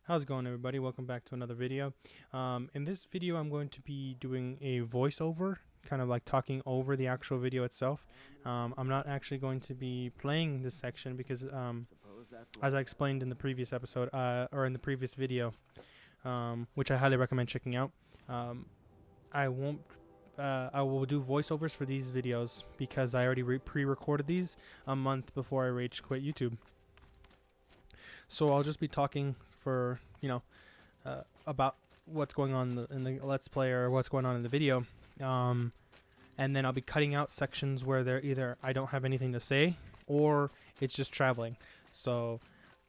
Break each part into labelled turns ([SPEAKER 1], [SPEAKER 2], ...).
[SPEAKER 1] How's it going, everybody? Welcome back to another video. In this video I'm going to be doing a voiceover, kind of like talking over the actual video itself. I'm not actually going to be playing this section because as I explained in the previous episode, or in the previous video, which I highly recommend checking out, I will do voiceovers for these videos because I already pre-recorded these a month before I rage quit YouTube. So I'll just be talking for, about what's going on in the Let's Play or what's going on in the video. And then I'll be cutting out sections where they're either I don't have anything to say or it's just traveling. So,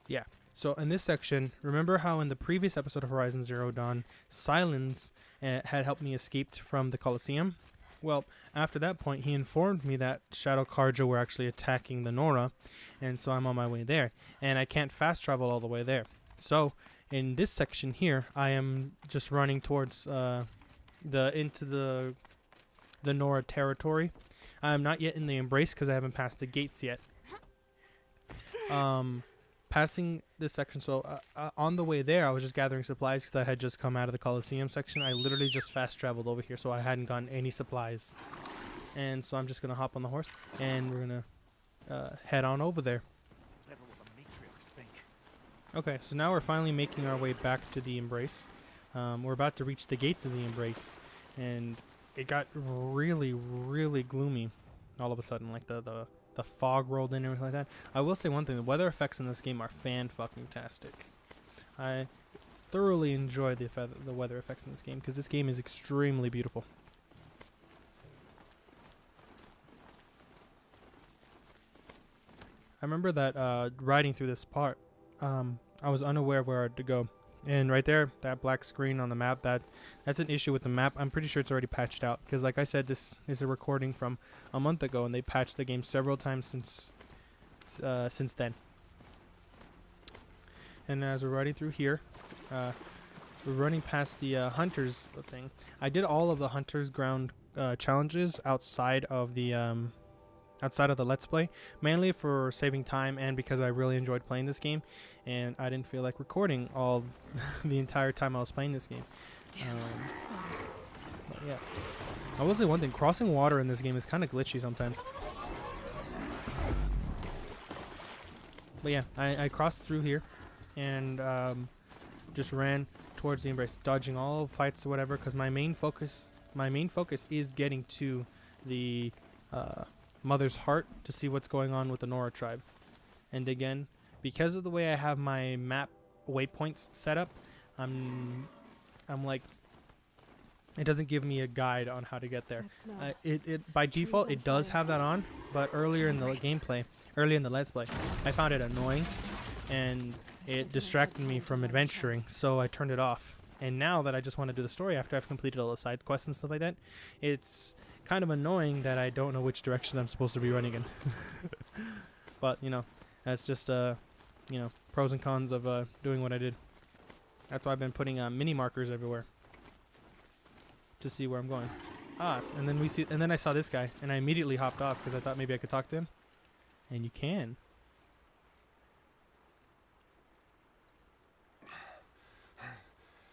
[SPEAKER 1] yeah. So in this section, remember how in the previous episode of Horizon Zero Dawn, Silence had helped me escape from the Colosseum? Well, after that point, he informed me that Shadow Carja were actually attacking the Nora, and so I'm on my way there. And I can't fast travel all the way there. So, in this section here, I am just running towards into the Nora territory. I'm not yet in the Embrace because I haven't passed the gates yet. Passing this section, so on the way there I was just gathering supplies because I had just come out of the Colosseum section. I literally just fast traveled over here, so I hadn't gotten any supplies, and so I'm just gonna hop on the horse and we're gonna head on over there. Okay, so now we're finally making our way back to the Embrace. We're about to reach the gates of the Embrace, and it got really gloomy all of a sudden, like the fog rolled in and everything like that. I will say one thing, the weather effects in this game are fan-fucking-tastic. I thoroughly enjoy the weather effects in this game because this game is extremely beautiful. I remember that riding through this part, I was unaware of where I had to go. And right there, that black screen on the map, that's an issue with the map. I'm pretty sure it's already patched out because, like I said, this is a recording from a month ago, and they patched the game several times since then. And as we're riding through here, we're running past the Hunters thing. I did all of the Hunters ground challenges outside of the Let's Play, mainly for saving time and because I really enjoyed playing this game, and I didn't feel like recording all the entire time I was playing this game. But yeah, I will say one thing: crossing water in this game is kind of glitchy sometimes. But yeah, I crossed through here and just ran towards the Embrace, dodging all fights or whatever, because my main focus is getting to the Mother's Heart to see what's going on with the Nora tribe. And again, because of the way I have my map waypoints set up, I'm like, it doesn't give me a guide on how to get there. It by default it does have that on, but earlier in the gameplay, early in the Let's Play, I found it annoying and it distracted me from adventuring, so I turned it off. And now that I just want to do the story after I've completed all the side quests and stuff like that, it's kind of annoying that I don't know which direction I'm supposed to be running in. But, that's just, pros and cons of doing what I did. That's why I've been putting mini markers everywhere to see where I'm going. And then I saw this guy, and I immediately hopped off because I thought maybe I could talk to him. And you can.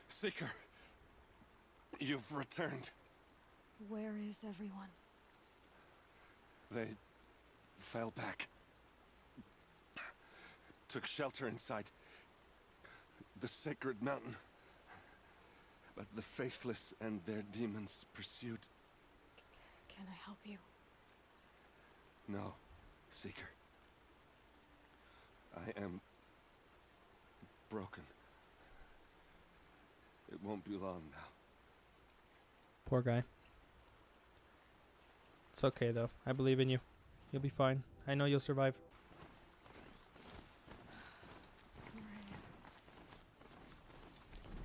[SPEAKER 2] Seeker, you've returned.
[SPEAKER 3] Where is everyone?
[SPEAKER 2] They fell back. Took shelter inside the sacred mountain. But the faithless and their demons pursued.
[SPEAKER 3] Can I help you?
[SPEAKER 2] No, Seeker. I am broken. It won't be long now.
[SPEAKER 1] Poor guy. It's okay though. I believe in you. You'll be fine. I know you'll survive.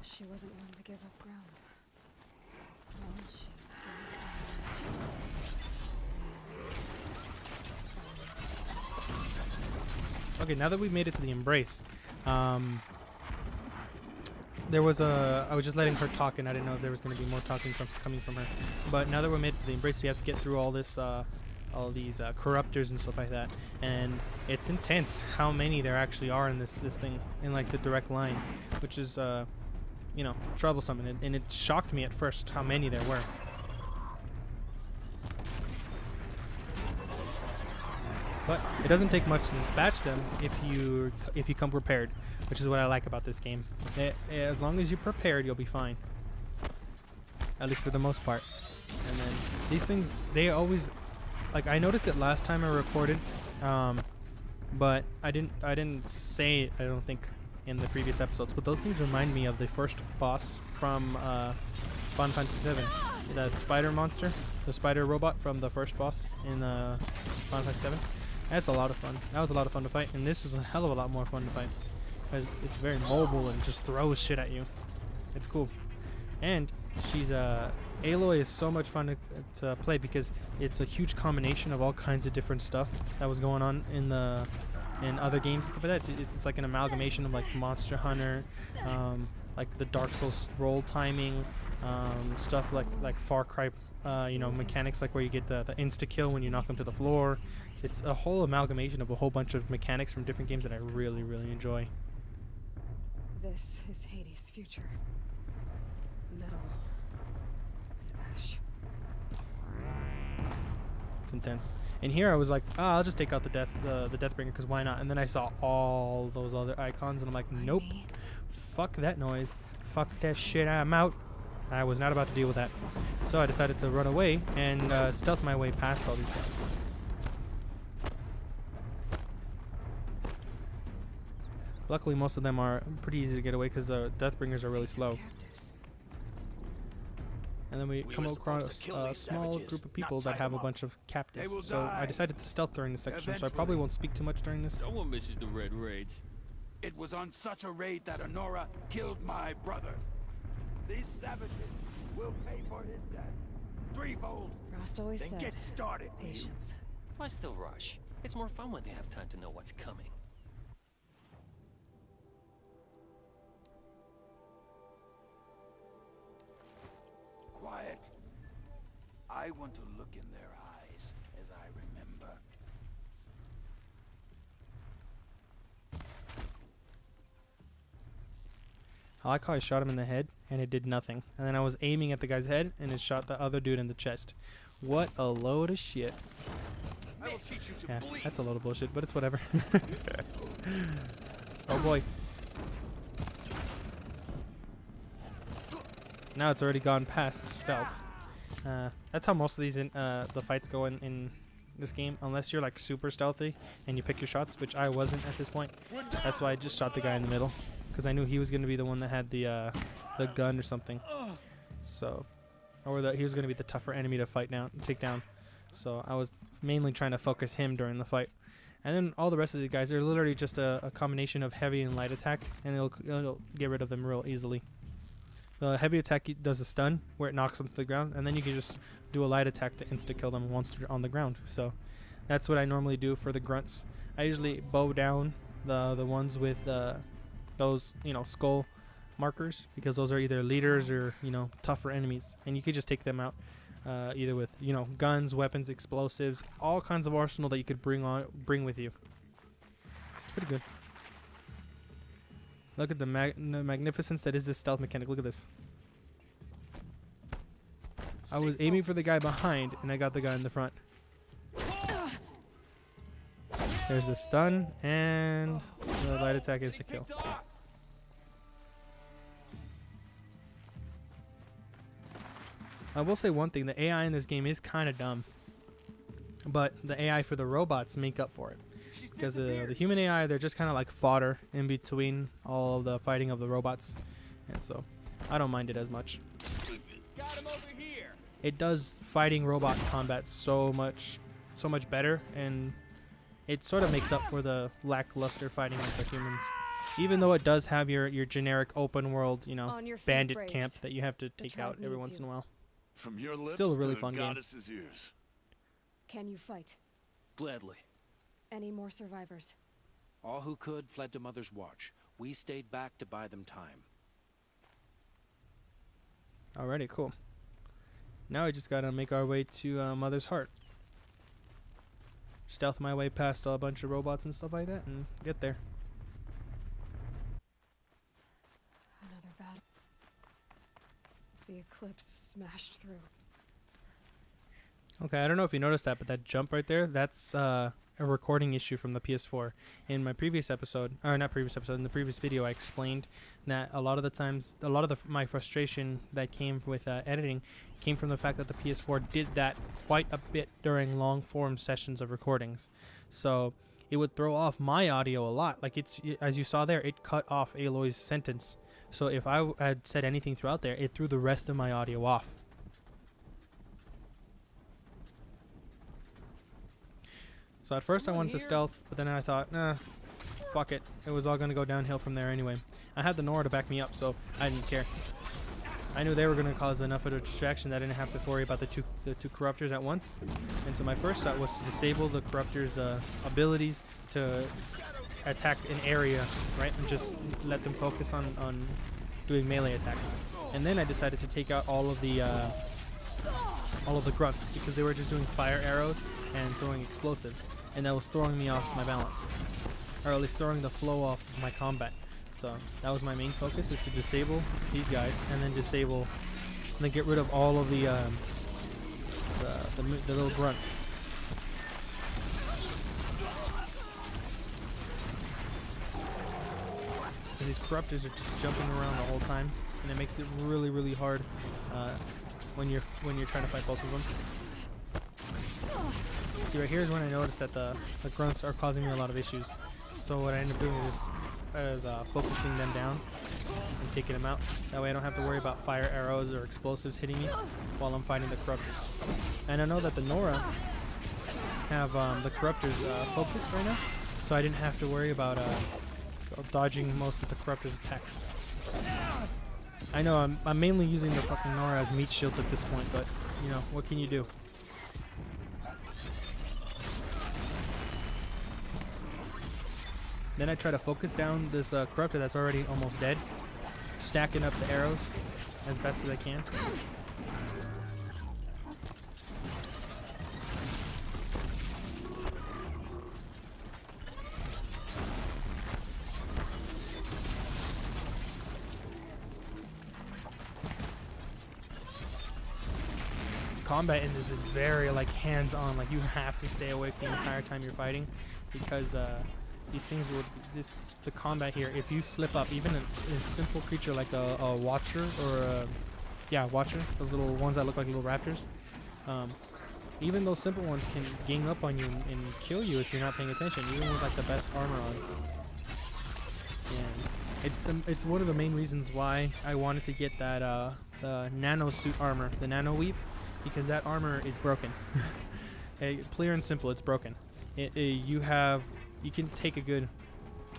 [SPEAKER 3] She wasn't one to give up ground.
[SPEAKER 1] Okay, now that we've made it to the Embrace, there was I was just letting her talk, and I didn't know if there was going to be more talking coming from her. But now that we're made it to the Embrace, we have to get through all this all these corruptors and stuff like that, and it's intense how many there actually are in this thing in like the direct line. which is you know, troublesome, and it shocked me at first how many there were. But it doesn't take much to dispatch them if you come prepared, which is what I like about this game. As long as you're prepared, you'll be fine. At least for the most part. And then these things, they always, like, I noticed it last time I recorded, but I didn't say it, I don't think, in the previous episodes. But those things remind me of the first boss from Final Fantasy VII, the spider monster, the spider robot from the first boss in Final Fantasy VII. That's a lot of fun. That was a lot of fun to fight, and this is a hell of a lot more fun to fight because it's very mobile and just throws shit at you. It's cool. And she's Aloy is so much fun to play because it's a huge combination of all kinds of different stuff that was going on in other games and stuff like that. It's like an amalgamation of like Monster Hunter, like the Dark Souls roll timing, stuff like Far Cry, you know, mechanics like where you get the insta kill when you knock them to the floor. It's a whole amalgamation of a whole bunch of mechanics from different games that I really, really enjoy.
[SPEAKER 3] This is Hades' future. Metal. Ash.
[SPEAKER 1] It's intense. And here I was like, oh, I'll just take out the Deathbringer because why not? And then I saw all those other icons and I'm like, nope. Fuck that noise. Fuck that shit. I'm out. I was not about to deal with that. So I decided to run away and stealth my way past all these guys. Luckily, most of them are pretty easy to get away because the Deathbringers are really slow. And then we come across a small group of people that have a bunch of captives. So I decided to stealth during this section, so I probably won't speak too much during this.
[SPEAKER 4] Someone misses the red raids.
[SPEAKER 5] It was on such a raid that Honora killed my brother. These savages will pay for his death threefold.
[SPEAKER 3] Rost always
[SPEAKER 5] Then
[SPEAKER 3] said,
[SPEAKER 5] get started.
[SPEAKER 3] patience.
[SPEAKER 4] Why still rush? It's more fun when they have time to know what's coming.
[SPEAKER 5] Quiet. I want to look in their eyes as I remember.
[SPEAKER 1] I like how I shot him in the head and it did nothing. And then I was aiming at the guy's head and it shot the other dude in the chest. What a load of shit.
[SPEAKER 2] I will teach you to
[SPEAKER 1] Yeah,
[SPEAKER 2] bleed.
[SPEAKER 1] that's a load of bullshit, but it's whatever. Oh boy. Now it's already gone past stealth. That's how most of these the fights go in this game, unless you're like super stealthy and you pick your shots, which I wasn't at this point. That's why I just shot the guy in the middle, because I knew he was going to be the one that had the gun or something. So, or he was going to be the tougher enemy to take down. So I was mainly trying to focus him during the fight. And then all the rest of the guys are literally just a combination of heavy and light attack, and it'll get rid of them real easily. The heavy attack does a stun where it knocks them to the ground, and then you can just do a light attack to insta kill them once they're on the ground. So that's what I normally do for the grunts. I usually bow down the ones with those, you know, skull markers, because those are either leaders or, you know, tougher enemies, and you could just take them out either with, you know, guns, weapons, explosives, all kinds of arsenal that you could bring with you. It's pretty good. Look at the magnificence that is this stealth mechanic. Look at this. I was aiming for the guy behind, and I got the guy in the front. There's the stun, and the light attack is to kill. I will say one thing. The AI in this game is kind of dumb. But the AI for the robots make up for it. Because the human AI, they're just kind of like fodder in between all of the fighting of the robots, and so I don't mind it as much.
[SPEAKER 5] Got him over here.
[SPEAKER 1] It does fighting robot combat so much better, and it sort of makes up for the lackluster fighting of the humans. Even though it does have your generic open world, you know,
[SPEAKER 3] On your feet,
[SPEAKER 1] bandit
[SPEAKER 3] Braves.
[SPEAKER 1] camp that you have to take
[SPEAKER 3] tribe
[SPEAKER 1] out every
[SPEAKER 3] needs
[SPEAKER 1] once in
[SPEAKER 3] you.
[SPEAKER 1] a while.
[SPEAKER 2] From your lips
[SPEAKER 1] Still a really
[SPEAKER 2] to
[SPEAKER 1] fun game.
[SPEAKER 2] goddess's ears.
[SPEAKER 3] Can you fight?
[SPEAKER 4] Gladly.
[SPEAKER 3] Any more survivors?
[SPEAKER 6] All who could fled to Mother's watch. We stayed back to buy them time.
[SPEAKER 1] Alrighty, cool. Now we just gotta make our way to Mother's Heart. Stealth my way past a bunch of robots and stuff like that and get there.
[SPEAKER 3] the eclipse smashed through.
[SPEAKER 1] Okay, I don't know if you noticed that, but that jump right there, that's a recording issue from the PS4. In my previous episode, or not previous episode, in the previous video, I explained that a lot of the times, my frustration that came with editing came from the fact that the PS4 did that quite a bit during long form sessions of recordings. So it would throw off my audio a lot. Like as you saw there, it cut off Aloy's sentence. So if I had said anything throughout there, it threw the rest of my audio off. So at first I wanted to stealth, but then I thought, nah, fuck it. It was all going to go downhill from there anyway. I had the Nora to back me up, so I didn't care. I knew they were going to cause enough of a distraction that I didn't have to worry about the two corruptors at once. And so my first thought was to disable the corruptors' abilities to attack an area, right? And just let them focus on doing melee attacks. And then I decided to take out all of the grunts, because they were just doing fire arrows and throwing explosives, and that was throwing me off my balance, or at least throwing the flow off of my combat. So that was my main focus, is to disable these guys, and then get rid of all of the little grunts. And these corruptors are just jumping around the whole time, and it makes it really, really hard when you're trying to fight both of them. See, right here is when I noticed that the grunts are causing me a lot of issues. So what I end up doing is focusing them down and taking them out. That way I don't have to worry about fire arrows or explosives hitting me while I'm fighting the corruptors. And I know that the Nora have the corruptors focused right now, so I didn't have to worry about dodging most of the corruptors' attacks. I know I'm mainly using the fucking Nora as meat shields at this point, but you know, what can you do? Then I try to focus down this corruptor that's already almost dead, stacking up the arrows as best as I can. Combat in this is very like hands-on. Like you have to stay awake the entire time you're fighting, because these things would the combat here, if you slip up, even a simple creature like a watcher or watcher, those little ones that look like little raptors, even those simple ones can gang up on you and kill you if you're not paying attention, even with like the best armor on. And it's one of the main reasons why I wanted to get that the nano suit armor, the nano weave, because that armor is broken. Clear and simple, it's broken. You can take a good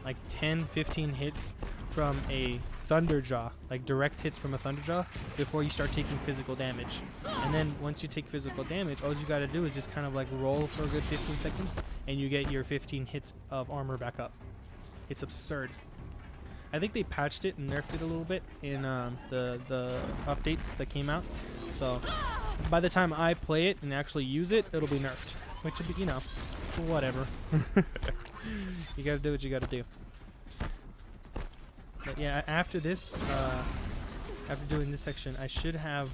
[SPEAKER 1] like 10-15 hits from a Thunderjaw, like direct hits from a Thunderjaw, before you start taking physical damage. And then once you take physical damage, all you gotta do is just kind of like roll for a good 15 seconds, and you get your 15 hits of armor back up. It's absurd. I think they patched it and nerfed it a little bit in the updates that came out. So by the time I play it and actually use it, it'll be nerfed, which would be, you know, whatever. You gotta do what you gotta do. But yeah, after this, after doing this section, I should have,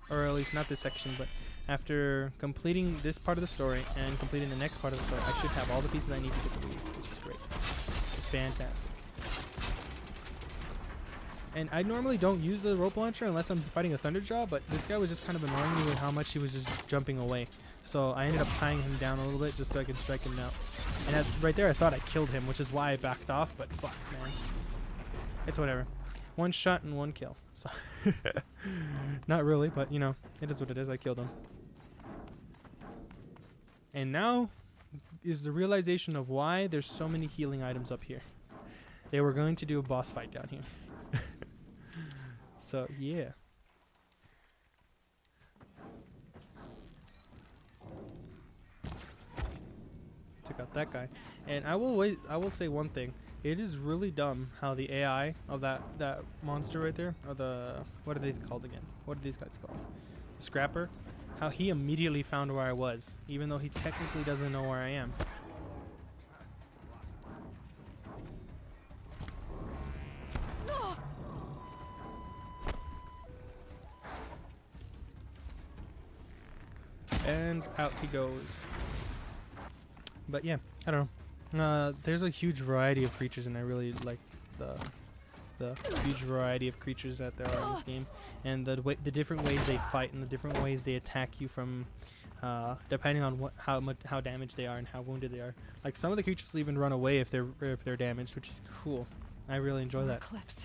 [SPEAKER 1] or at least not this section, but after completing this part of the story and completing the next part of the story, I should have all the pieces I need to get through, which is great. It's fantastic. And I normally don't use the rope launcher unless I'm fighting a Thunderjaw, but this guy was just kind of annoying me with how much he was just jumping away. So I ended up tying him down a little bit just so I could strike him out. And right there I thought I killed him, which is why I backed off, but fuck, man. It's whatever. One shot and one kill. So not really, but you know, it is what it is. I killed him. And now is the realization of why there's so many healing items up here. They were going to do a boss fight down here. So yeah. Took out that guy. And I will say one thing. It is really dumb how the AI of that monster right there, or what are they called again? What are these guys called? The Scrapper. How he immediately found where I was, even though he technically doesn't know where I am. And out he goes. But yeah, I don't know. There's a huge variety of creatures, and I really like the huge variety of creatures that there are in this game, and the different ways they fight and the different ways they attack you from, depending on how damaged they are and how wounded they are. Like some of the creatures will even run away if they're damaged, which is cool. I really enjoy that.
[SPEAKER 3] Eclipse.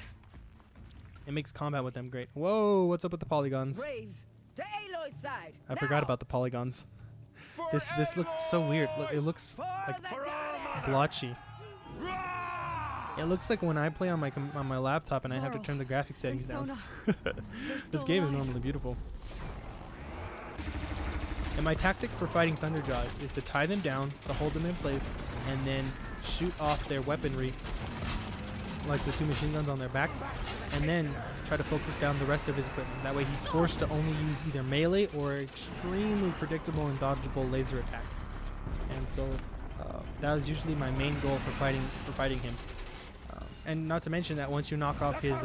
[SPEAKER 1] It makes combat with them great. Whoa, what's up with the polygons?
[SPEAKER 7] Braves, to Aloy's side.
[SPEAKER 1] I forgot about the polygons. This looked so weird. Look, it looks like blotchy. It looks like when I play on my laptop and I have to turn the graphics settings down. This game is normally beautiful. And my tactic for fighting Thunderjaws is to tie them down, to hold them in place, and then shoot off their weaponry, like the 2 machine guns on their back, and then try to focus down the rest of his equipment. That way he's forced to only use either melee or extremely predictable and dodgeable laser attack. And so that was usually my main goal for fighting him. And not to mention that once you knock off his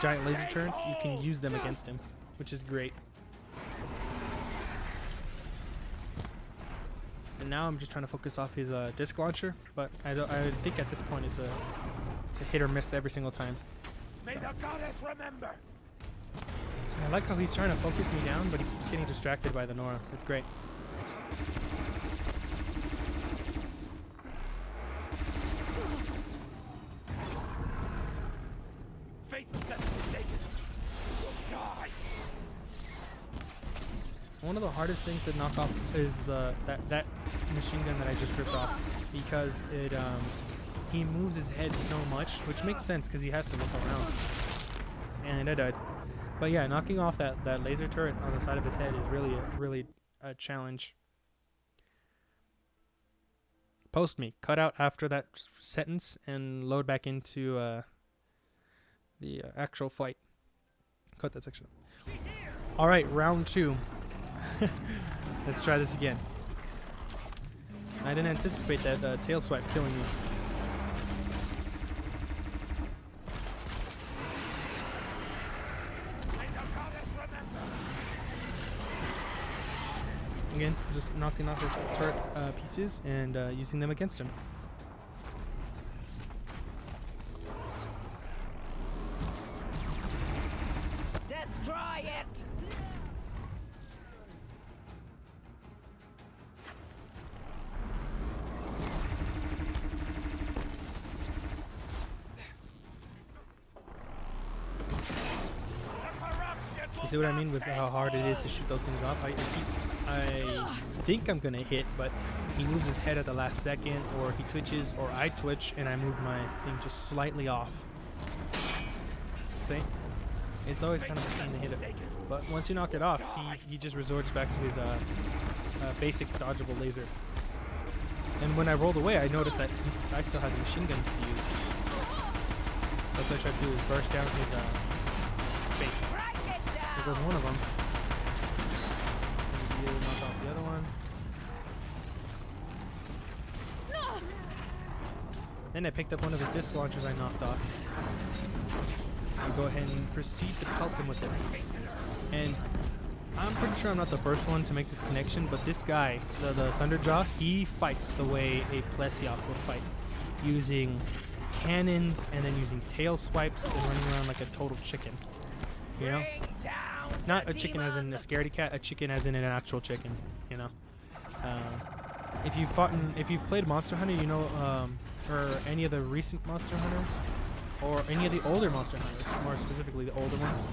[SPEAKER 1] giant laser turrets, you can use them against him, which is great. And now I'm just trying to focus off his disc launcher, but I think at this point it's a hit or miss every single time.
[SPEAKER 5] May the goddess remember.
[SPEAKER 1] I like how he's trying to focus me down, but he keeps getting distracted by the Nora. It's great. One of the hardest things to knock off is that machine gun that I just ripped off, because he moves his head so much, which makes sense because he has to look around. And I died. But yeah, knocking off that laser turret on the side of his head is really a challenge. Post me. Cut out after that sentence and load back into the actual fight. Cut that section. Alright, round 2. Let's try this again. I didn't anticipate that tail swipe killing me. Again, just knocking off his turret pieces and using them against him.
[SPEAKER 7] Destroy it.
[SPEAKER 1] You see what I mean with how hard it is to shoot those things off? I think I'm gonna hit, but he moves his head at the last second, or he twitches, or I twitch, and I move my thing just slightly off. See? It's always kind of a pain to hit it. But once you knock it off, he just resorts back to his basic dodgeable laser. And when I rolled away, I noticed that I still had the machine guns to use. So what I tried to do is burst down his face. There goes one of them. Maybe knock off the other one. Then I picked up one of his disc launchers I knocked off. I'll go ahead and proceed to pelt him with it. And I'm pretty sure I'm not the first one to make this connection, but this guy, the Thunderjaw, he fights the way a Plesioth would fight, using cannons and then using tail swipes and running around like a total chicken. You know? Not a chicken as in a scaredy cat, a chicken as in an actual chicken, you know? If you've played Monster Hunter, you know, or any of the recent Monster Hunters, or any of the older Monster Hunters, more specifically the older ones,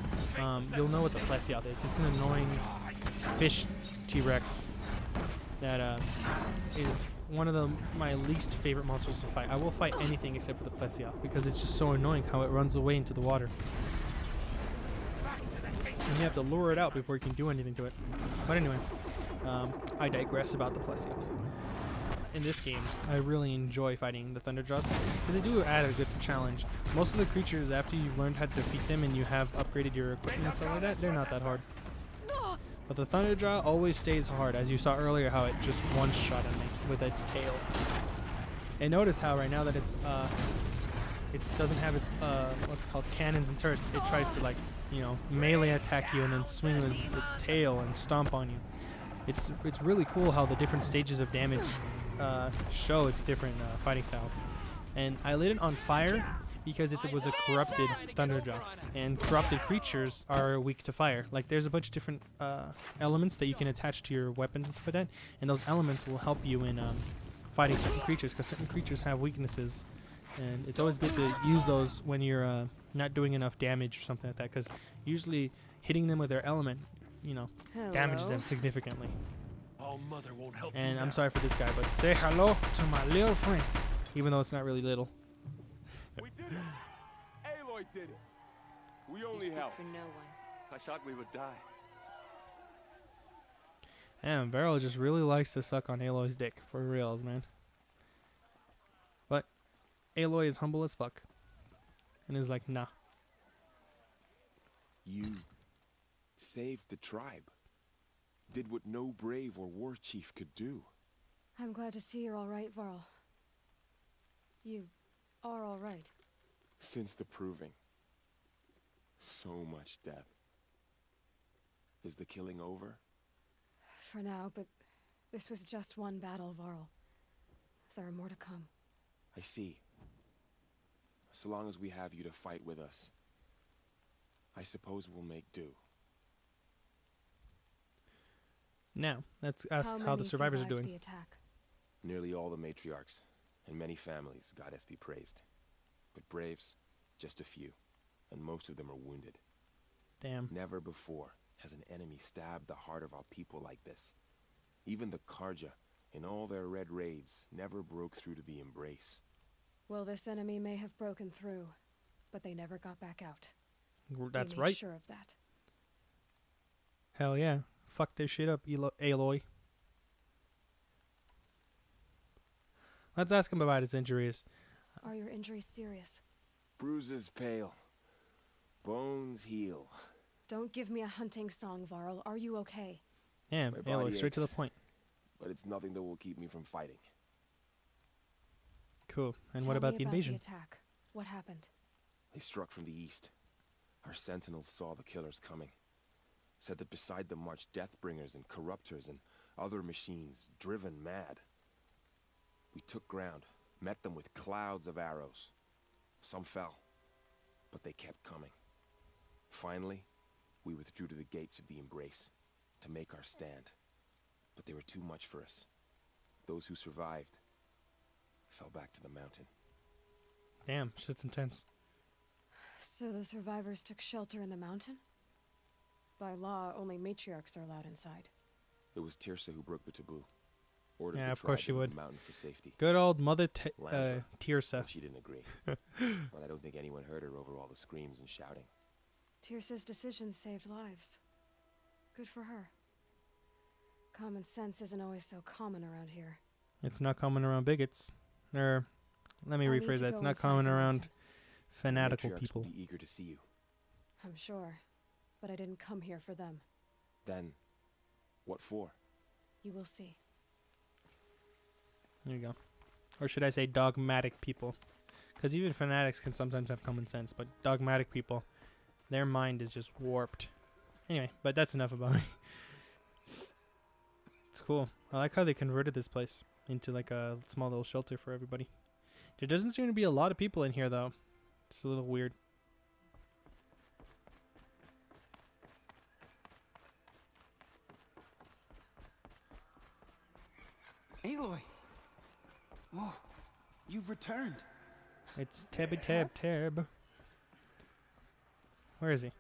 [SPEAKER 1] you'll know what the Plesioth is. It's an annoying fish T-Rex that is one of my least favorite monsters to fight. I will fight anything except for the Plesioth because it's just so annoying how it runs away into the water. And you have to lure it out before you can do anything to it. But anyway, I digress about the Plesioth. In this game, I really enjoy fighting the Thunderjaws because they do add a good challenge. Most of the creatures, after you've learned how to defeat them and you have upgraded your equipment and stuff like that, they're not that hard. But the Thunderjaw always stays hard, as you saw earlier how it just one-shot at me with its tail. And notice how right now that it doesn't have its what's called cannons and turrets, it tries to, like, you know, melee attack you and then swing its tail and stomp on you. It's really cool how the different stages of damage show its different fighting styles. And I lit it on fire because it was a corrupted Thunderdrop, and corrupted creatures are weak to fire. Like there's a bunch of different elements that you can attach to your weapons and stuff like that, and those elements will help you in fighting certain creatures, because certain creatures have weaknesses, and it's always good to use those when you're not doing enough damage or something like that, because usually hitting them with their element, you know, damages them significantly.
[SPEAKER 5] Oh, mother won't help.
[SPEAKER 1] And I'm sorry for this guy, but say hello to my little friend, even though it's not really little.
[SPEAKER 2] We did it! Aloy did it! We only helped.
[SPEAKER 3] For no one.
[SPEAKER 2] I thought we would die.
[SPEAKER 1] And Varel just really likes to suck on Aloy's dick, for reals, man. But Aloy is humble as fuck, and is like, nah.
[SPEAKER 8] You saved the tribe. Did what no brave or war chief could do.
[SPEAKER 3] I'm glad to see you're all right, Varl. You are all right.
[SPEAKER 8] Since the proving. So much death. Is the killing over?
[SPEAKER 3] For now, but this was just one battle, Varl. There are more to come.
[SPEAKER 8] I see. So long as we have you to fight with us, I suppose we'll make do.
[SPEAKER 1] Now, let's ask how the survivors are doing.
[SPEAKER 3] The attack?
[SPEAKER 8] Nearly all the matriarchs, and many families, goddess be praised. But braves, just a few, and most of them are wounded.
[SPEAKER 1] Damn.
[SPEAKER 8] Never before has an enemy stabbed the heart of our people like this. Even the Karja, in all their red raids, never broke through to the embrace.
[SPEAKER 3] Well, this enemy may have broken through, but they never got back out.
[SPEAKER 1] That's
[SPEAKER 3] We made
[SPEAKER 1] right.
[SPEAKER 3] Sure of that.
[SPEAKER 1] Hell yeah. Fuck this shit up, Aloy. Let's ask him about his injuries.
[SPEAKER 3] Are your injuries serious?
[SPEAKER 8] Bruises pale. Bones heal.
[SPEAKER 3] Don't give me a hunting song, Varl. Are you okay?
[SPEAKER 1] Damn,
[SPEAKER 8] My
[SPEAKER 1] Aloy,
[SPEAKER 8] body
[SPEAKER 1] straight to the
[SPEAKER 8] aches.
[SPEAKER 1] point.
[SPEAKER 8] But it's nothing that will keep me from fighting.
[SPEAKER 1] Cool. And
[SPEAKER 3] Tell
[SPEAKER 1] what about
[SPEAKER 3] me
[SPEAKER 1] the invasion?
[SPEAKER 3] The attack. What happened?
[SPEAKER 8] They struck from the east. Our sentinels saw the killers coming. Said that beside them marched Deathbringers and Corruptors and other machines, driven mad. We took ground, met them with clouds of arrows. Some fell, but they kept coming. Finally, we withdrew to the gates of the Embrace to make our stand. But they were too much for us. Those who survived fell back to the mountain.
[SPEAKER 1] Damn, shit's intense.
[SPEAKER 3] So the survivors took shelter in the mountain? By law, only matriarchs are allowed inside.
[SPEAKER 8] It was Tirsa who broke the taboo. Ordered
[SPEAKER 1] Yeah,
[SPEAKER 8] the
[SPEAKER 1] of course
[SPEAKER 8] tribe
[SPEAKER 1] she
[SPEAKER 8] into
[SPEAKER 1] would.
[SPEAKER 8] the mountain for safety.
[SPEAKER 1] Good old Mother
[SPEAKER 8] Lanza.
[SPEAKER 1] Tirsa.
[SPEAKER 8] But she didn't agree. Well, I don't think anyone heard her over all the screams and shouting.
[SPEAKER 3] Tirsa's decisions saved lives. Good for her. Common sense isn't always so common around here.
[SPEAKER 1] It's not common around bigots. Let me
[SPEAKER 3] I'll need
[SPEAKER 1] rephrase
[SPEAKER 3] to
[SPEAKER 1] that. It's
[SPEAKER 3] go
[SPEAKER 1] not
[SPEAKER 3] inside
[SPEAKER 1] common
[SPEAKER 3] the
[SPEAKER 1] around
[SPEAKER 3] mountain.
[SPEAKER 1] fanatical
[SPEAKER 8] Matriarchs
[SPEAKER 1] people.
[SPEAKER 8] will be eager to see you.
[SPEAKER 3] I'm sure. But I didn't come here for them.
[SPEAKER 8] Then, what for?
[SPEAKER 3] You will see.
[SPEAKER 1] There you go. Or should I say dogmatic people? Because even fanatics can sometimes have common sense, but dogmatic people, their mind is just warped. Anyway, but that's enough about me. It's cool. I like how they converted this place into like a small little shelter for everybody. There doesn't seem to be a lot of people in here, though. It's a little weird.
[SPEAKER 5] Aloy! Oh, you've returned.
[SPEAKER 1] It's Tabby Tab Tab. Where is he?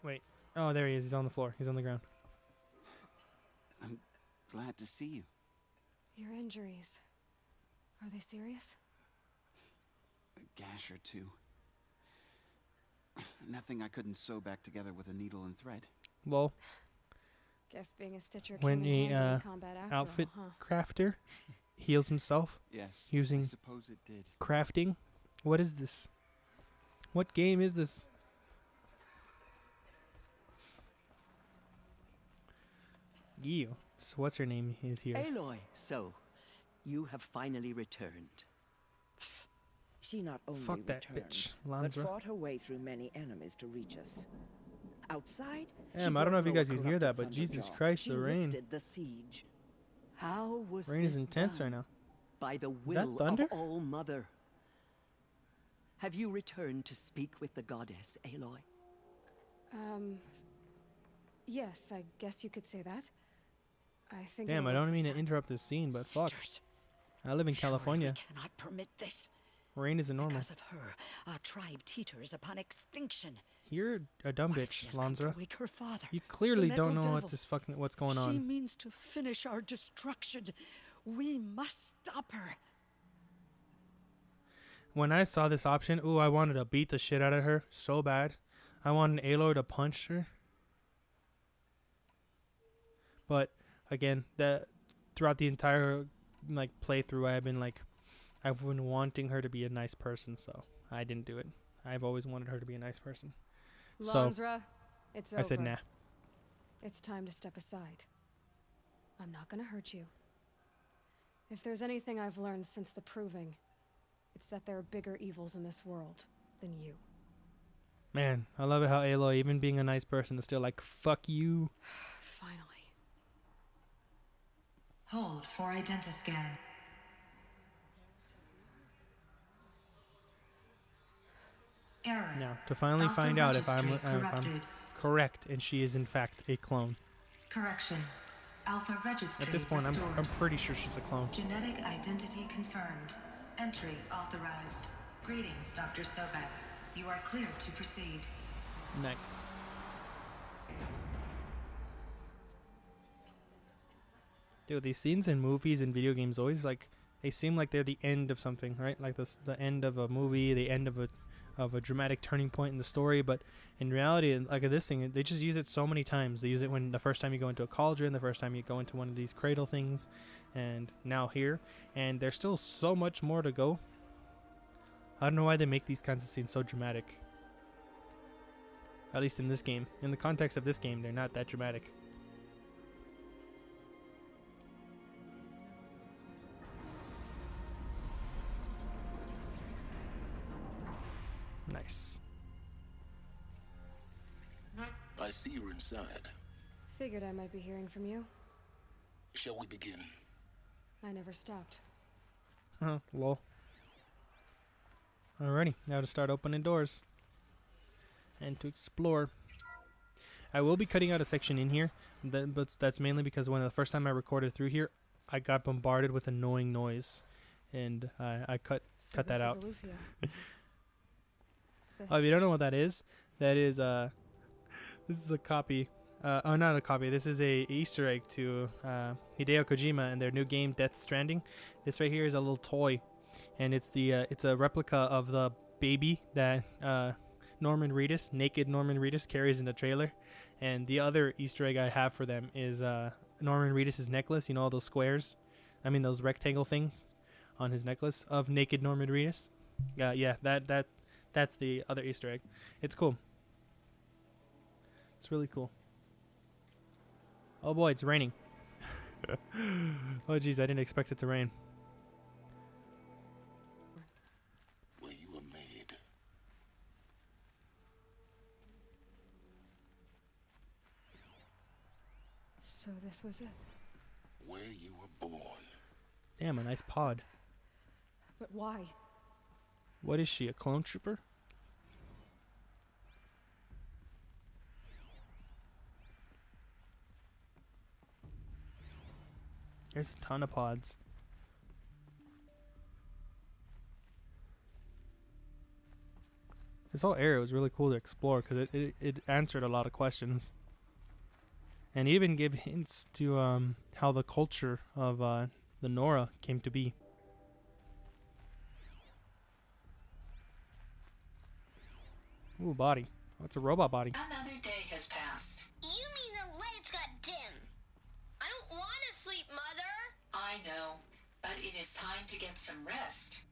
[SPEAKER 1] Wait. Oh, there he is. He's on the floor. He's on the ground.
[SPEAKER 5] I'm glad to see you.
[SPEAKER 3] Your injuries. Are they serious?
[SPEAKER 5] A gash or two. Nothing I couldn't sew back together with a needle and thread.
[SPEAKER 1] Lol.
[SPEAKER 3] Guess being a stitcher
[SPEAKER 1] When
[SPEAKER 3] came in
[SPEAKER 1] a,
[SPEAKER 3] handy in combat after
[SPEAKER 1] Outfit
[SPEAKER 3] all, huh?
[SPEAKER 1] crafter heals himself
[SPEAKER 5] Yes,
[SPEAKER 1] using
[SPEAKER 5] I suppose it did.
[SPEAKER 1] crafting. What is this? What game is this? You. So what's her name is here?
[SPEAKER 9] Aloy, so you have finally returned.
[SPEAKER 7] She not only
[SPEAKER 1] Fuck that
[SPEAKER 7] returned,
[SPEAKER 1] bitch,
[SPEAKER 7] but
[SPEAKER 1] Lanza.
[SPEAKER 7] fought her way through many enemies to reach us.
[SPEAKER 9] outside,
[SPEAKER 1] Damn,
[SPEAKER 9] she
[SPEAKER 1] I don't know if you
[SPEAKER 9] brought
[SPEAKER 1] guys could
[SPEAKER 9] lower
[SPEAKER 1] hear that,
[SPEAKER 9] corruptors
[SPEAKER 1] but
[SPEAKER 9] on her
[SPEAKER 1] Jesus
[SPEAKER 9] job.
[SPEAKER 1] Christ,
[SPEAKER 9] She
[SPEAKER 1] the rain.
[SPEAKER 9] lifted the siege. How was
[SPEAKER 1] Rain
[SPEAKER 9] this
[SPEAKER 1] is intense
[SPEAKER 9] done?
[SPEAKER 1] right now.
[SPEAKER 9] By the
[SPEAKER 1] that
[SPEAKER 9] will of
[SPEAKER 1] thunder?
[SPEAKER 9] All Mother. Have you returned to speak with the goddess, Aloy?
[SPEAKER 3] Yes, I guess you could say that. I think.
[SPEAKER 1] Damn, I
[SPEAKER 3] it'll work
[SPEAKER 1] don't mean
[SPEAKER 3] this
[SPEAKER 1] to
[SPEAKER 3] time.
[SPEAKER 1] interrupt this scene, but fuck.
[SPEAKER 9] Sisters,
[SPEAKER 1] I live in
[SPEAKER 9] surely
[SPEAKER 1] California.
[SPEAKER 9] we cannot permit this.
[SPEAKER 1] Rain isn't normal.
[SPEAKER 9] Because of her, our tribe teeters upon extinction.
[SPEAKER 1] You're a dumb
[SPEAKER 9] What if she
[SPEAKER 1] bitch,
[SPEAKER 9] has come to
[SPEAKER 1] Lansra.
[SPEAKER 9] wake her father?
[SPEAKER 1] You clearly
[SPEAKER 9] the
[SPEAKER 1] don't know
[SPEAKER 9] metal
[SPEAKER 1] what
[SPEAKER 9] devil?
[SPEAKER 1] what's going
[SPEAKER 9] She
[SPEAKER 1] on.
[SPEAKER 9] means to finish our destruction. We must stop her.
[SPEAKER 1] When I saw this option, ooh, I wanted to beat the shit out of her so bad. I wanted Aloy to punch her. But again, throughout the entire like playthrough, I've been wanting her to be a nice person, so I didn't do it. I've always wanted her to be a nice person. So
[SPEAKER 3] Lansra, it's over.
[SPEAKER 1] I said nah.
[SPEAKER 3] It's time to step aside. I'm not gonna hurt you. If there's anything I've learned since the proving, it's that there are bigger evils in this world than you.
[SPEAKER 1] Man, I love it how Aloy, even being a nice person, is still like, fuck you.
[SPEAKER 3] Finally.
[SPEAKER 10] Hold for identiscan. Error.
[SPEAKER 1] Now, to finally
[SPEAKER 10] Alpha
[SPEAKER 1] find out if I'm
[SPEAKER 10] corrupted.
[SPEAKER 1] correct and she is in fact a clone.
[SPEAKER 10] Correction. Alpha registry
[SPEAKER 1] At this point, I'm
[SPEAKER 10] restored.
[SPEAKER 1] pretty sure she's a clone.
[SPEAKER 10] Genetic identity confirmed. Entry authorized. Greetings, Dr. Sobek. You are cleared to proceed.
[SPEAKER 1] Nice. Dude, these scenes in movies and video games always they seem like they're the end of something, right? Like the end of a movie, the end of a dramatic turning point in the story. But in reality, like this thing, they just use it so many times. They use it when the first time you go into a cauldron, the first time you go into one of these cradle things, and now here. And there's still so much more to go. I don't know why they make these kinds of scenes so dramatic. At least in this game. In the context of this game, they're not that dramatic. Nice.
[SPEAKER 11] I see you're inside.
[SPEAKER 3] Figured I might be hearing from you.
[SPEAKER 11] Shall we begin?
[SPEAKER 3] I never stopped.
[SPEAKER 1] Lol. Alrighty, now to start opening doors. And to explore. I will be cutting out a section in here, but that's mainly because when the first time I recorded through here, I got bombarded with annoying noise. And I cut that out. Oh, if you don't know what that is this is a copy. Oh, not a copy. This is a Easter egg to Hideo Kojima and their new game Death Stranding. This right here is a little toy, and it's a replica of the baby that Norman Reedus, naked Norman Reedus, carries in the trailer. And the other Easter egg I have for them is Norman Reedus's necklace. You know all those squares? I mean those rectangle things on his necklace of naked Norman Reedus. Yeah, that's the other Easter egg. It's cool. It's really cool. Oh boy, it's raining. Oh geez, I didn't expect it to rain.
[SPEAKER 11] Where you were made.
[SPEAKER 3] So this was it.
[SPEAKER 11] Where you were born.
[SPEAKER 1] Damn, a nice pod.
[SPEAKER 3] But why?
[SPEAKER 1] What is she, a clone trooper? There's a ton of pods. This whole area was really cool to explore because it answered a lot of questions. And even gave hints to how the culture of the Nora came to be. Ooh, body. Oh, it's a robot body.
[SPEAKER 10] Another day has passed.
[SPEAKER 12] You mean the lights got dim? I don't want to sleep, Mother.
[SPEAKER 10] I know, but it is time to get some rest.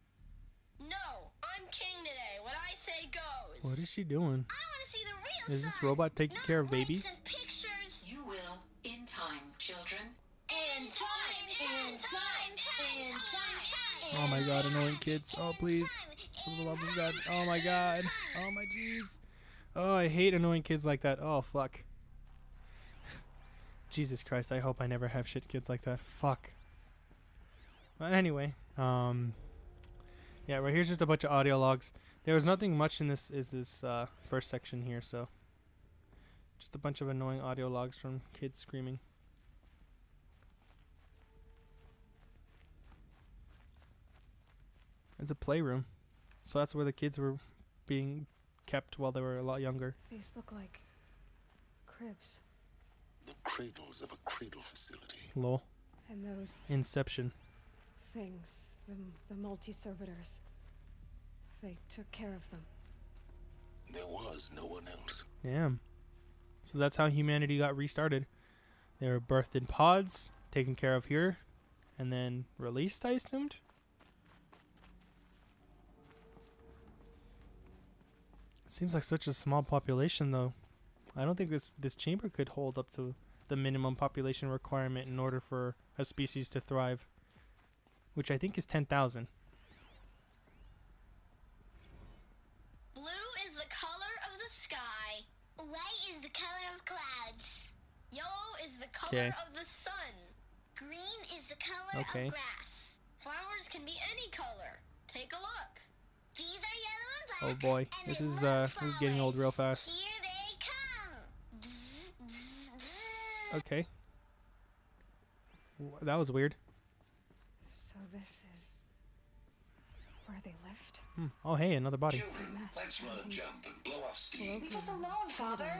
[SPEAKER 12] No, I'm king today. What I say goes.
[SPEAKER 1] What is she doing?
[SPEAKER 12] I want to see the real
[SPEAKER 1] Is this
[SPEAKER 12] sun,
[SPEAKER 1] robot taking
[SPEAKER 12] not
[SPEAKER 1] care of
[SPEAKER 12] links
[SPEAKER 1] babies?
[SPEAKER 12] and pictures.
[SPEAKER 10] You will, in time, children.
[SPEAKER 12] In time.
[SPEAKER 1] Oh my god, annoying kids. Oh please. For the love of God. Oh my god. Oh my jeez. Oh, I hate annoying kids like that. Oh, fuck. Jesus Christ, I hope I never have shit kids like that. Fuck. But anyway, yeah, right here's just a bunch of audio logs. There was nothing much in this first section here, so just a bunch of annoying audio logs from kids screaming. It's a playroom, so that's where the kids were being kept while they were a lot younger.
[SPEAKER 3] These look like cribs.
[SPEAKER 11] The cradles of a cradle facility.
[SPEAKER 1] Lol.
[SPEAKER 3] And those
[SPEAKER 1] Inception.
[SPEAKER 3] things, the multi-servitors. They took care of them.
[SPEAKER 11] There was no one else.
[SPEAKER 1] Damn. So that's how humanity got restarted. They were birthed in pods, taken care of here, and then released, I assumed? It seems like such a small population, though. I don't think this chamber could hold up to the minimum population requirement in order for a species to thrive, which I think is 10,000.
[SPEAKER 12] Blue is the color of the sky. White is the color of clouds. Yellow is the color of the sun. Green is the color of grass. Flowers can be any color. Take a look. These are yellow and black.
[SPEAKER 1] Oh boy, this is getting old real fast.
[SPEAKER 12] Here they come. Bzz, bzz, bzz.
[SPEAKER 1] Okay. That was weird.
[SPEAKER 3] So this is where they lived?
[SPEAKER 1] Oh hey, another body.
[SPEAKER 11] Children, let's run a jump and blow off steam.
[SPEAKER 7] Leave us alone, Father.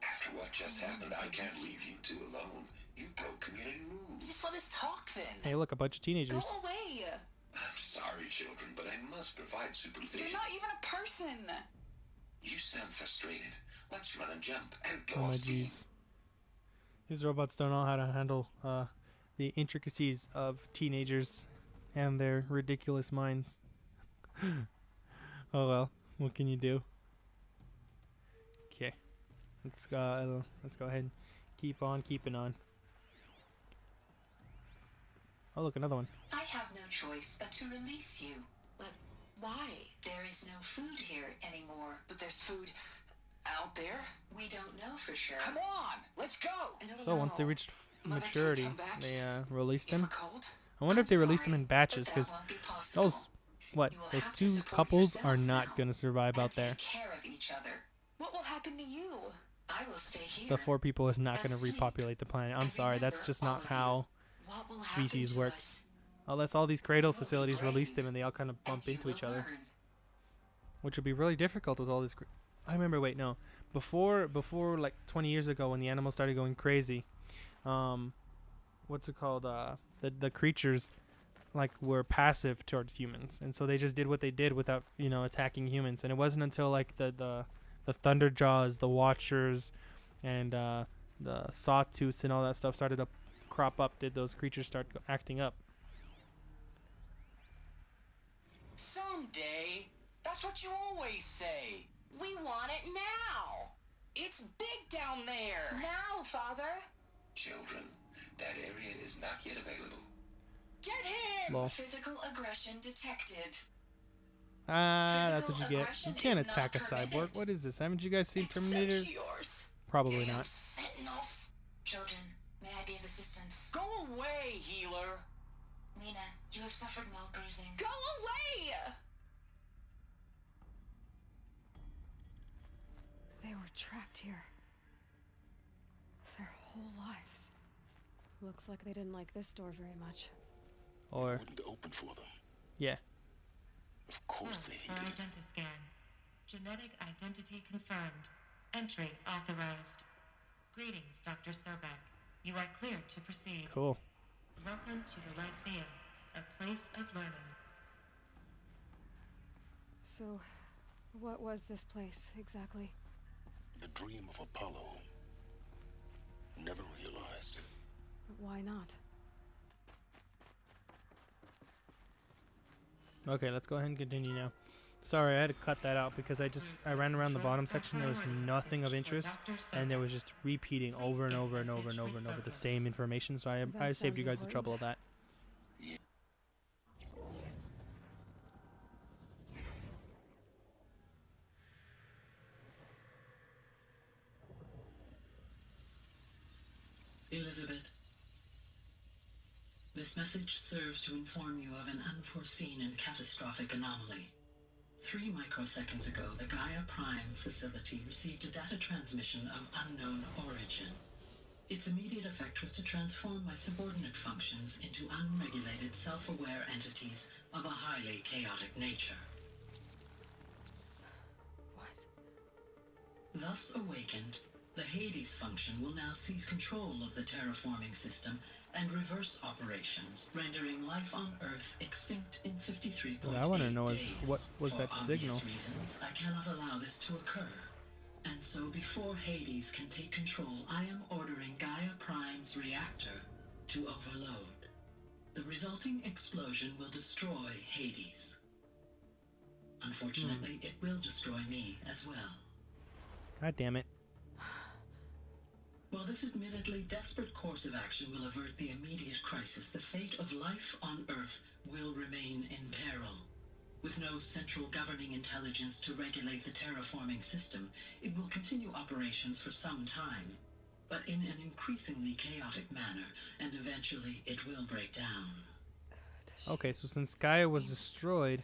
[SPEAKER 11] After what just happened, I can't leave you two alone. You broke community rules.
[SPEAKER 7] Just let us talk then.
[SPEAKER 1] Hey, look, a bunch of teenagers.
[SPEAKER 7] Go away.
[SPEAKER 11] I'm sorry, children, but I must provide supervision.
[SPEAKER 7] You're not even a person.
[SPEAKER 11] You sound frustrated. Let's run a jump and go
[SPEAKER 1] Oh my
[SPEAKER 11] off steam.
[SPEAKER 1] jeez. These robots don't know how to handle the intricacies of teenagers and their ridiculous minds. Oh well, what can you do? Okay, let's go ahead and keep on keeping on. Oh look, another one.
[SPEAKER 10] I have no choice but to release you. But why? There is no food here anymore.
[SPEAKER 7] But there's food out there.
[SPEAKER 10] We don't know for sure.
[SPEAKER 7] Come on, let's go.
[SPEAKER 1] So once they reached maturity, they released them.
[SPEAKER 7] Cold?
[SPEAKER 1] I wonder if they released them in batches, because those two couples are not gonna survive out there.
[SPEAKER 10] Take care of each other.
[SPEAKER 7] What will happen to you?
[SPEAKER 10] I will stay here.
[SPEAKER 1] The 4 people is not gonna
[SPEAKER 10] and sleep.
[SPEAKER 1] repopulate the planet. I'm
[SPEAKER 10] And
[SPEAKER 1] sorry, that's
[SPEAKER 10] remember,
[SPEAKER 1] just
[SPEAKER 10] all
[SPEAKER 1] not
[SPEAKER 10] of you,
[SPEAKER 1] how
[SPEAKER 10] what will
[SPEAKER 1] species
[SPEAKER 10] happen to
[SPEAKER 1] works.
[SPEAKER 10] us.
[SPEAKER 1] Unless all these cradle facilities release them and they all kind of bump into each other, which would be really difficult with all this. I remember, wait, no, before like 20 years ago when the animals started going crazy, what's it called? The creatures like were passive towards humans, and so they just did what they did without attacking humans. And it wasn't until like the Thunderjaws, the Watchers, and the Sawtooths and all that stuff started to crop up did those creatures start acting up.
[SPEAKER 7] Someday. That's what you always say.
[SPEAKER 12] We want it now.
[SPEAKER 7] It's big down there.
[SPEAKER 12] Now, Father.
[SPEAKER 11] Children, that area is not yet available.
[SPEAKER 7] Get him!
[SPEAKER 1] Lol.
[SPEAKER 10] Physical aggression detected.
[SPEAKER 1] That's what you
[SPEAKER 10] Physical
[SPEAKER 1] get.
[SPEAKER 10] aggression
[SPEAKER 1] You can't
[SPEAKER 10] is not
[SPEAKER 1] attack a
[SPEAKER 10] permitted.
[SPEAKER 1] cyborg. What is this? Haven't you guys seen
[SPEAKER 7] Except
[SPEAKER 1] Terminator?
[SPEAKER 7] yours.
[SPEAKER 1] Probably
[SPEAKER 7] Damn
[SPEAKER 1] not.
[SPEAKER 7] Sentinels.
[SPEAKER 10] Children, may I be of assistance?
[SPEAKER 7] Go away, healer.
[SPEAKER 10] Lena, you have suffered mild bruising.
[SPEAKER 7] Go away!
[SPEAKER 3] They were trapped here. Their whole lives. Looks like they didn't like this door very much.
[SPEAKER 1] Or
[SPEAKER 11] Wouldn't open for them.
[SPEAKER 1] yeah.
[SPEAKER 11] Of course they
[SPEAKER 10] For
[SPEAKER 11] hated it.
[SPEAKER 10] identiscan. Genetic identity confirmed. Entry authorized. Greetings, Dr. Sobek. You are cleared to proceed.
[SPEAKER 1] Cool.
[SPEAKER 10] Welcome to the Lyceum, a place of learning.
[SPEAKER 3] So, what was this place exactly?
[SPEAKER 11] The dream of Apollo. Never realized.
[SPEAKER 3] But why not?
[SPEAKER 1] Okay, let's go ahead and continue now. Sorry, I had to cut that out because I ran around the bottom section. There was nothing of interest, and there was just repeating over and over and over and over and over the same information. So I saved you guys the trouble of that.
[SPEAKER 13] Elizabeth, this message serves to inform you of an unforeseen and catastrophic anomaly. 3 microseconds ago, the Gaia Prime facility received a data transmission of unknown origin. Its immediate effect was to transform my subordinate functions into unregulated, self-aware entities of a highly chaotic nature.
[SPEAKER 3] What?
[SPEAKER 13] Thus awakened, the Hades function will now seize control of the terraforming system and reverse operations, rendering life on Earth extinct in 53.8
[SPEAKER 1] What I want to know is
[SPEAKER 13] days.
[SPEAKER 1] what was
[SPEAKER 13] For
[SPEAKER 1] that
[SPEAKER 13] obvious
[SPEAKER 1] signal?
[SPEAKER 13] reasons, I cannot allow this to occur. And so before Hades can take control, I am ordering Gaia Prime's reactor to overload. The resulting explosion will destroy Hades. Unfortunately, it will destroy me as well.
[SPEAKER 1] God damn it.
[SPEAKER 13] While this admittedly desperate course of action will avert the immediate crisis, the fate of life on Earth will remain in peril. With no central governing intelligence to regulate the terraforming system, it will continue operations for some time, but in an increasingly chaotic manner, and eventually it will break down.
[SPEAKER 1] Okay, so since Gaia was destroyed,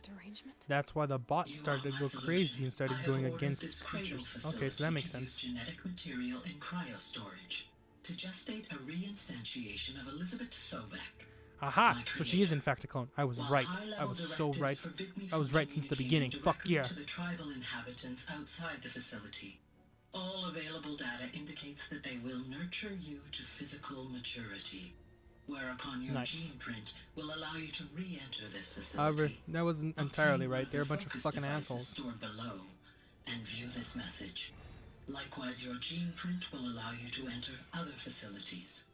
[SPEAKER 1] that's why the bot started to go crazy and started going against creatures. Okay, so that makes sense.
[SPEAKER 13] Genetic material in cryostorage to gestate a reinstantiation of Elizabeth Sobek.
[SPEAKER 1] Aha! So she is in fact a clone. I was right. I was so right. I was right since the beginning. Fuck yeah.
[SPEAKER 13] To the tribal inhabitants outside the facility. All available data indicates that they will nurture you to physical maturity, whereupon your gene print will allow you to re-enter this facility.
[SPEAKER 1] However, that wasn't entirely right. They're a bunch of fucking assholes.
[SPEAKER 13] Stored below and view this message. Likewise, your gene print will allow you to enter other facilities,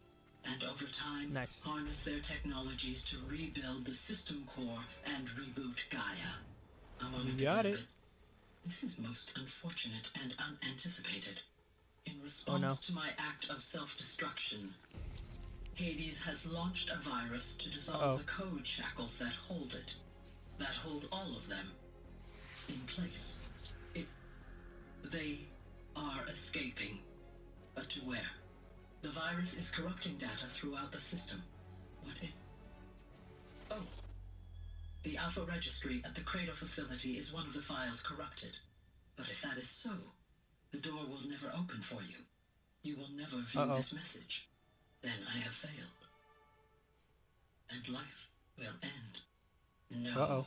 [SPEAKER 13] and over time, harness their technologies to rebuild the system core and reboot Gaia. A moment, Elizabeth. This is most unfortunate and unanticipated. In response to my act of self-destruction, Hades has launched a virus to dissolve the code shackles that hold it, that hold all of them in place. They are escaping, but to where? The virus is corrupting data throughout the system. What if... Oh. The Alpha Registry at the Cradle facility is one of the files corrupted. But if that is so, the door will never open for you. You will never view this message. Then I have failed. And life will end. No.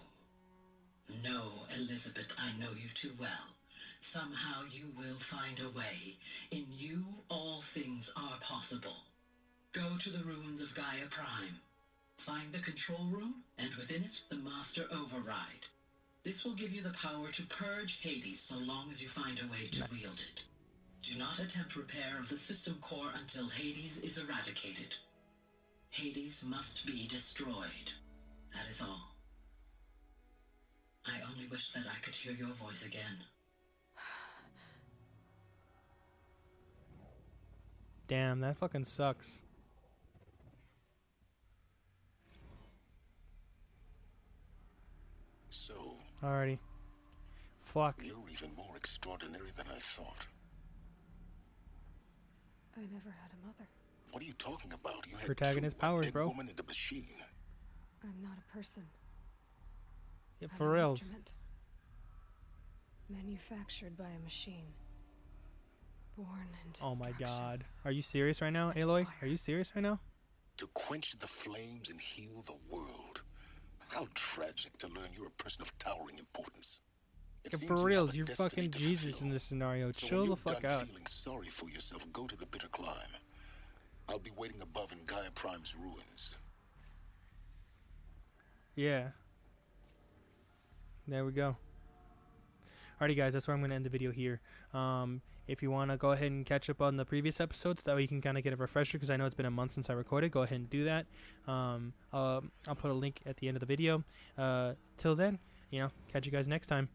[SPEAKER 13] No, Elizabeth, I know you too well. Somehow you will find a way. In you, all things are possible. Go to the ruins of Gaia Prime. Find the control room, and within it, the Master Override. This will give you the power to purge Hades so long as you find a way to wield it. Do not attempt repair of the system core until Hades is eradicated. Hades must be destroyed. That is all. I only wish that I could hear your voice again.
[SPEAKER 1] Damn, that fucking sucks.
[SPEAKER 11] So.
[SPEAKER 1] Alrighty. Fuck.
[SPEAKER 11] You're even more extraordinary than I thought.
[SPEAKER 3] I never had a mother.
[SPEAKER 11] What are you talking about? You had
[SPEAKER 1] protagonist powers, bro.
[SPEAKER 11] Woman and a machine.
[SPEAKER 3] I'm not a person.
[SPEAKER 1] Yeah, for reals.
[SPEAKER 3] Manufactured by a machine. Born in destruction.
[SPEAKER 1] Oh my god. Are you serious right now, Aloy? Are you serious right now?
[SPEAKER 11] To quench the flames and heal the world. How tragic to learn you're a person of towering importance.
[SPEAKER 1] Yeah, for reals, you're fucking Jesus in this scenario.
[SPEAKER 11] So
[SPEAKER 1] chill the fuck out.
[SPEAKER 11] Feeling sorry for yourself, go to the bitter climb. I'll be waiting above in Gaia Prime's ruins.
[SPEAKER 1] Yeah. There we go. Alrighty guys, that's where I'm going to end the video here. If you want to go ahead and catch up on the previous episodes, that way you can kind of get a refresher, because I know it's been a month since I recorded. Go ahead and do that. I'll put a link at the end of the video. Till then, catch you guys next time.